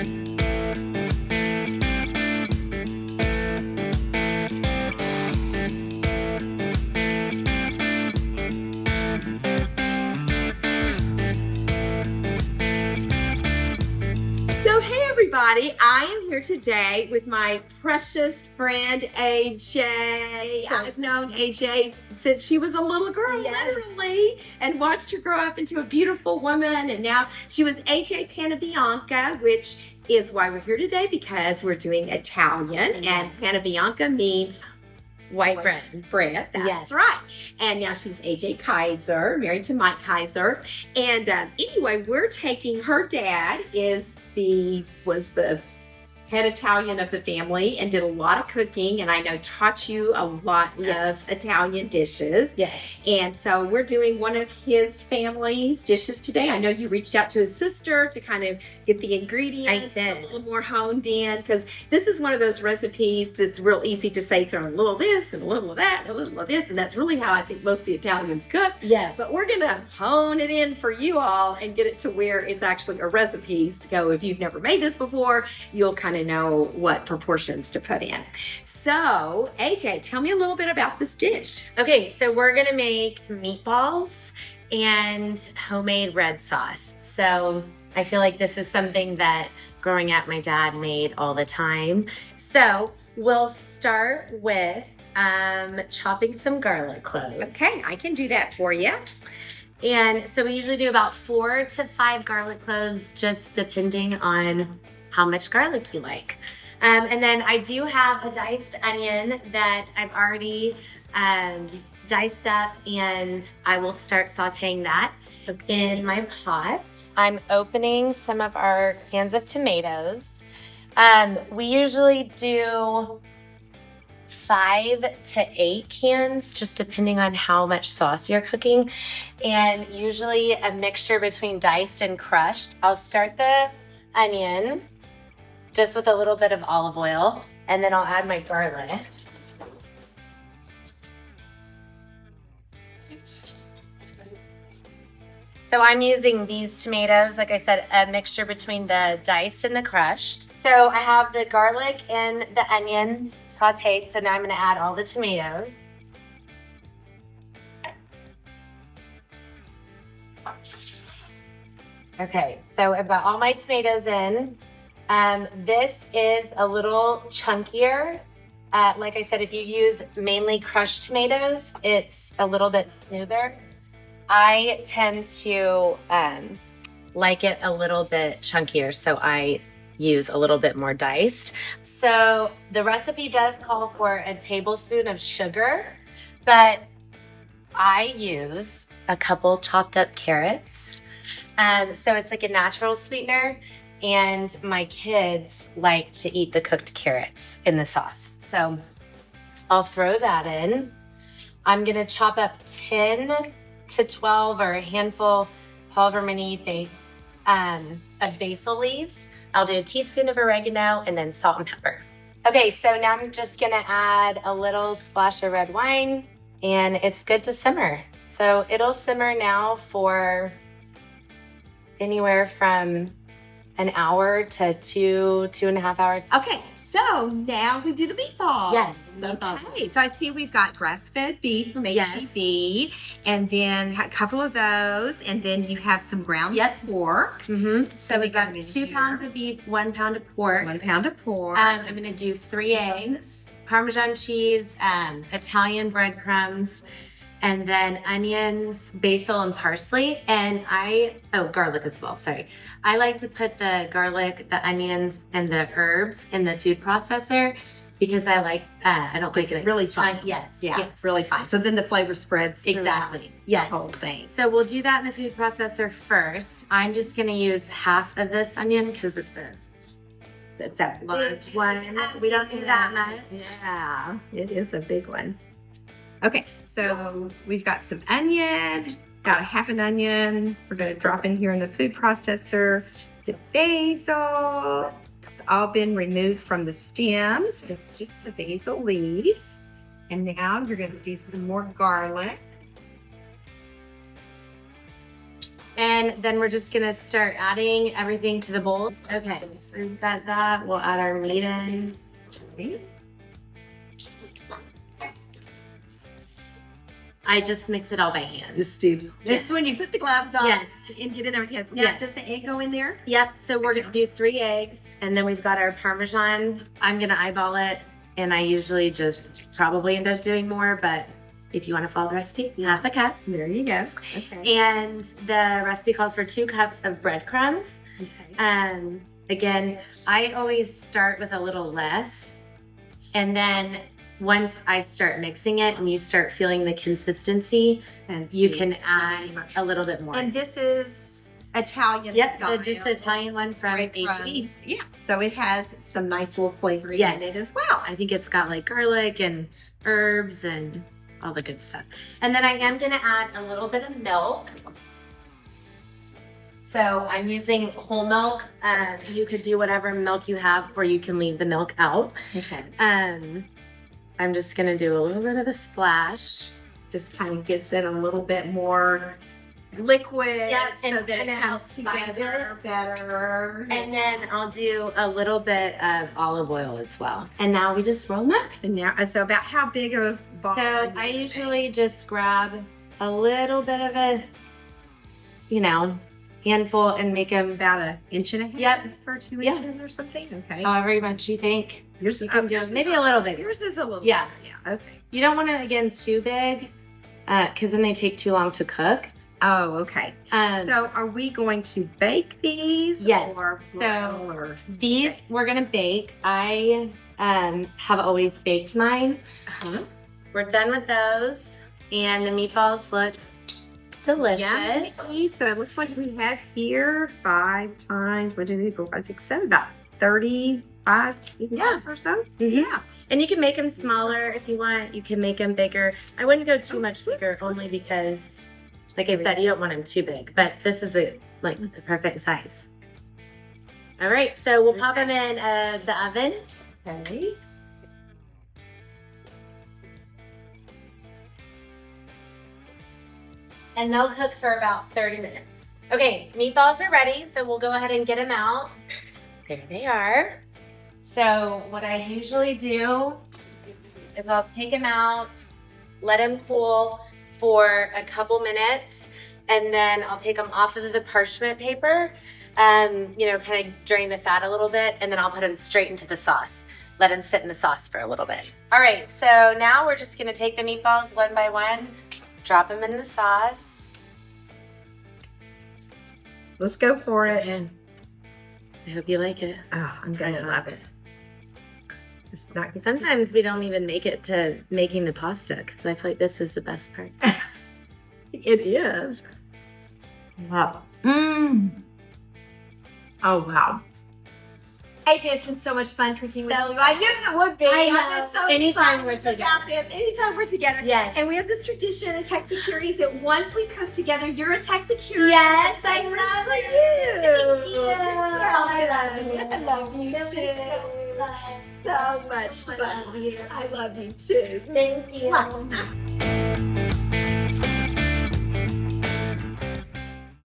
So, hey everybody, I am here today with my precious friend AJ. I've known AJ since she was a little girl, literally, and watched her grow up into a beautiful woman. And now she was AJ Panabianca, which is why we're here today, because we're doing Italian, and Panabianca means white bread. That's right. And now she's AJ Kaiser, married to Mike Kaiser. And anyway, we're taking, her dad was the head Italian of the family and did a lot of cooking, and I know taught you a lot of Italian dishes. Yes. And so we're doing one of his family's dishes today. I know you reached out to his sister to kind of get the ingredients a little more honed in, because this is one of those recipes that's real easy to say, throw a little of this and a little of that and a little of this, and that's really how I think most of the Italians cook. Yes. But we're gonna hone it in for you all and get it to where it's actually a recipe. So if you've never made this before, you'll kind of know what proportions to put in. So AJ, tell me a little bit about this dish. Okay, so we're gonna make meatballs and homemade red sauce. So I feel like this is something that growing up my dad made all the time. So we'll start with chopping some garlic cloves. Okay, I can do that for you. And so we usually do about 4 to 5 garlic cloves, just depending on how much garlic you like. And then I do have a diced onion that I've already diced up, and I will start sauteing that in my pot. I'm opening some of our cans of tomatoes. We usually do 5 to 8 cans, just depending on how much sauce you're cooking, and usually a mixture between diced and crushed. I'll start the onion just with a little bit of olive oil, and then I'll add my garlic. So I'm using these tomatoes, like I said, a mixture between the diced and the crushed. So I have the garlic and the onion sauteed, so now I'm gonna add all the tomatoes. Okay, so I've got all my tomatoes in. This is a little chunkier. Like I said, if you use mainly crushed tomatoes, it's a little bit smoother. I tend to like it a little bit chunkier, so I use a little bit more diced. So the recipe does call for a tablespoon of sugar, but I use a couple chopped up carrots. So it's like a natural sweetener, and my kids like to eat the cooked carrots in the sauce. So I'll throw that in. I'm gonna chop up 10 to 12 or a handful, however many you think, of basil leaves. I'll do a teaspoon of oregano and then salt and pepper. Okay, so now I'm just gonna add a little splash of red wine, and it's good to simmer. So it'll simmer now for anywhere from an hour to 2.5 hours. Okay, so now we do the meatballs. Yes. Okay, so I see we've got grass-fed beef from HEB, and then a couple of those, and then you have some ground pork. So we got 2 pounds of beef, 1 pound of pork. 1 pound of pork. I'm gonna do 3 eggs, Parmesan cheese, Italian breadcrumbs, and then onions, basil, and parsley. And garlic as well, sorry. I like to put the garlic, the onions, and the herbs in the food processor because I don't like it really fine. Yes. Really fine. So then the flavor spreads Exactly. Yes. The whole thing. So we'll do that in the food processor first. I'm just gonna use half of this onion because it's a large one. We don't need that much. Yeah, it is a big one. Okay, so we've got some onion, got a half an onion. We're gonna drop in here in the food processor. The basil, it's all been removed from the stems. It's just the basil leaves. And now you're gonna do some more garlic. And then we're just gonna start adding everything to the bowl. Okay, so we've got that. We'll add our meat in. I just mix it all by hand. Just do. This is when you put the gloves on and get in there with your hands. Now, Yes. does the egg go in there? Yep, so we're gonna do 3 eggs, and then we've got our Parmesan. I'm gonna eyeball it, and I usually just probably end up doing more, but if you wanna follow the recipe, half a cup. There you go. Okay. And the recipe calls for 2 cups of breadcrumbs. Okay. Again, I always start with a little less, and then once I start mixing it and you start feeling the consistency, And you see. can add a little bit more. And this is Italian Yep, style. just the Italian one from H-E. Breadcrumbs. Yeah. So it has some nice little flavoring Yes. in it as well. I think it's got like garlic and herbs and all the good stuff. And then I am gonna add a little bit of milk. So I'm using whole milk. You could do whatever milk you have, or you can leave the milk out. Okay. I'm just gonna do a little bit of a splash. Just kind of gives it a little bit more liquid Yep, and so that it kinda comes helps bind together better. And then I'll do a little bit of olive oil as well. And now we just roll them up. And now, so about how big of a ball? So are you I gonna usually just grab a little bit of a, handful and make them make? About 1.5 inches. Yep. For 2 Yeah. inches or something. Okay. however much you think. Yours, You can do yours is maybe a little bigger. Yours is a little. Yeah. Yeah. Okay. You don't want it again too big, because then they take too long to cook. Oh, okay. So are we going to bake these? Yes. Or grill or? These we're gonna bake. I have always baked mine. Uh-huh. We're done with those, and the meatballs look delicious. Yummy. So it looks like we have here 5 times, what did it go? 5, 6, 7, about 35 meatballs or so. Yeah. And you can make them smaller if you want. You can make them bigger. I wouldn't go too much bigger, only because, like I said, you don't want them too big. But this is the perfect size. All right, so we'll pop them in the oven. Okay. And they'll cook for about 30 minutes. Okay, meatballs are ready, so we'll go ahead and get them out. There they are. So what I usually do is I'll take them out, let them cool for a couple minutes, and then I'll take them off of the parchment paper, kind of drain the fat a little bit, and then I'll put them straight into the sauce. Let them sit in the sauce for a little bit. All right, so now we're just gonna take the meatballs one by one, drop them in the sauce. Let's go for it. And I hope you like it. Oh, I'm going to love it. It's not. Sometimes we don't even make it to making the pasta, because I feel like this is the best part. It is. Wow. Oh, wow. AJ, it's been so much fun cooking with you. I knew it would be. I know. I've been so Anytime excited we're about this. Anytime we're together. Yes. And we have this tradition in Texicureans that once we cook together, you're a Texicurean. Yes, I I love love you. Thank you. I love you too. So much fun. I love you too. Thank you. Mwah.